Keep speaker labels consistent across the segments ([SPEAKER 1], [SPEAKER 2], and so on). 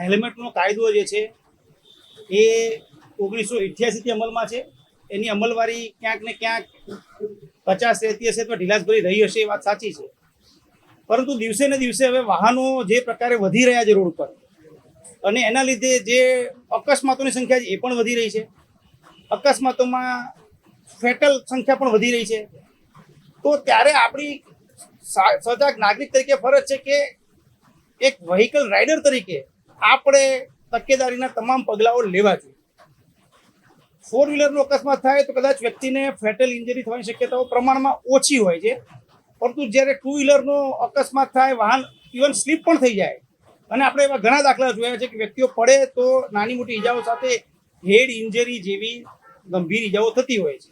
[SPEAKER 1] હેલ્મેટનો કાયદો જે છે એ 1988થી અમલમાં છે. એની અમલવારી ક્યાંક ને ક્યાંક 50 રહેતી હશે તો ઢીલાસભરી રહી હશે, એ વાત સાચી છે. પરંતુ દિવસે ને દિવસે હવે વાહનો જે પ્રકારે વધી રહ્યા છે રોડ પર, અને એના લીધે જે અકસ્માતોની સંખ્યા છે એ પણ વધી રહી છે. અકસ્માતોમાં ફેટલ સંખ્યા પણ વધી રહી છે. તો ત્યારે આપણી સજાગ નાગરિક તરીકે ફરજ છે કે એક વ્હીકલ રાઇડર તરીકે આપણે તકેદારીના તમામ પગલાઓ લેવા જોઈએ. 4 વ્હીલરનો અકસ્માત થાય તો કદાચ વ્યક્તિને ફેટલ ઇન્જરી થવાની શક્યતાઓ પ્રમાણમાં ઓછી હોય છે. પરંતુ જ્યારે 2 વ્હીલરનો અકસ્માત થાય, વાહન ઇવન સ્લીપ પણ થઈ જાય, અને આપણે એવા ઘણા દાખલા જોયા છે કે વ્યક્તિઓ પડે તો નાની મોટી ઈજાઓ સાથે હેડ ઇન્જરી જેવી ગંભીર ઈજાઓ થતી હોય છે.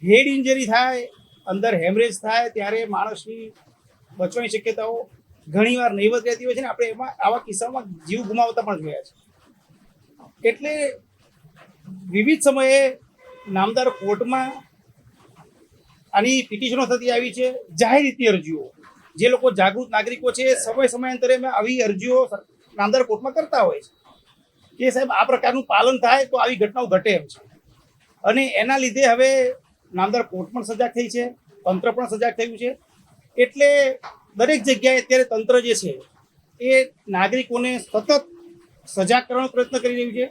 [SPEAKER 1] હેડ ઇન્જરી થાય, અંદર હેમરેજ થાય, ત્યારે માણસની બચવાની શક્યતાઓ ઘણીવાર નહીવત રહેતી હોય છે ને આપણે એમાં આવા કિસ્સામાં જીવ ગુમાવતા પણ જોયા છે. એટલે વિવિધ સમયે નામદાર કોર્ટમાં આની પિટિશનો થતી આવી છે. જાહેર રીતે અરજીઓ, જે લોકો જાગૃત નાગરિકો છે સમયાંતરે આવી અરજીઓ નામદાર કોર્ટમાં કરતા હોય છે કે સાહેબ આ પ્રકારનું પાલન થાય તો આવી ઘટનાઓ ઘટે એમ છે. અને એના લીધે હવે નામદાર કોર્ટ પણ સજાગ થઈ છે, તંત્ર પણ સજાગ થયું છે. એટલે દરેક જગ્યાએ અત્યારે તંત્ર જે છે એ નાગરિકોને સતત સજાગ કરવાનો પ્રયત્ન કરી રહ્યું છે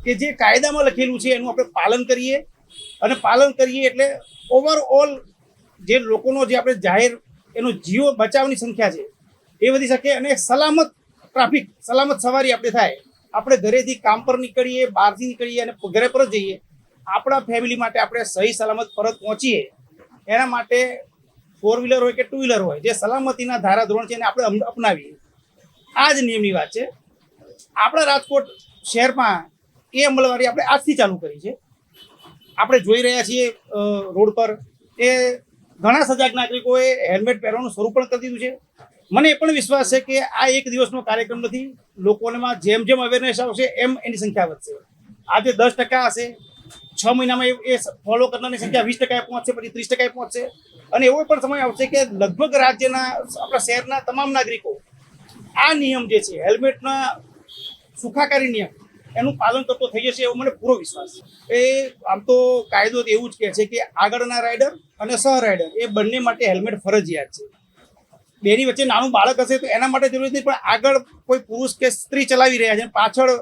[SPEAKER 1] કે જે કાયદામાં લખેલું છે એનું આપણે પાલન કરીએ. અને પાલન કરીએ એટલે ઓવરઓલ જે લોકોનો જે આપણે જાહેર એનો જીવ બચાવની સંખ્યા છે એ વધી શકે, અને સલામત ટ્રાફિક, સલામત સવારી આપણે થાય. આપણે ઘરેથી કામ પર નીકળીએ, બહારથી નીકળીએ અને ઘરે પરત જઈએ, આપણા ફેમિલી માટે આપણે સહી સલામત પરત પહોંચીએ, એના માટે 4 વ્હીલર હોય કે 2 વ્હીલર હોય, જે સલામતીના ધારાધોરણ છે એને આપણે અપનાવીએ. આ જ નિયમની વાત છે. આપણા રાજકોટ શહેરમાં એ અમલવારી આપણે આજથી ચાલુ કરી છે. આપણે જોઈ રહ્યા છીએ રોડ પર એ ઘણા સજાગ નાગરિકોએ હેલ્મેટ પહેરવાનું શરૂ પણ કરી દીધું છે. મને એ પણ વિશ્વાસ છે કે આ એક દિવસનો કાર્યક્રમ નથી. લોકોમાં જેમ જેમ અવેરનેસ આવશે એમ એની સંખ્યા વધશે. આજે 10% હશે, 6 મહિનામાં એ ફોલો કરનારની સંખ્યા 20% પહોંચશે, પછી 30% પહોંચશે. અને એવો પણ સમય આવશે કે લગભગ રાજ્યના, આપણા શહેરના તમામ નાગરિકો આ નિયમ જે છે હેલ્મેટના સુખાકારી નિયમ એનું પાલન કરતો થઈ જશે, એવો મને પૂરો વિશ્વાસ છે. એ આમ તો કાયદો એવું જ કહે છે કે આગળના રાઇડર અને સહ રાઇડર એ બંને માટે હેલ્મેટ ફરજિયાત છે. બેની વચ્ચે નાનું બાળક હશે તો એના માટે જરૂર નથી, પણ આગળ કોઈ પુરુષ કે સ્ત્રી ચલાવી રહ્યા છે, પાછળ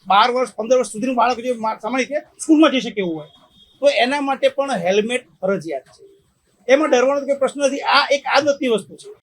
[SPEAKER 1] 12 વર્ષ 15 વર્ષ સુધીનું બાળક જે સામાન્ય રીતે સ્કૂલમાં જઈ શકે એવું હોય, તો એના માટે પણ હેલ્મેટ ફરજિયાત છે. એમાં ડરવાનો કોઈ પ્રશ્ન નથી. આ એક આદતની વસ્તુ છે.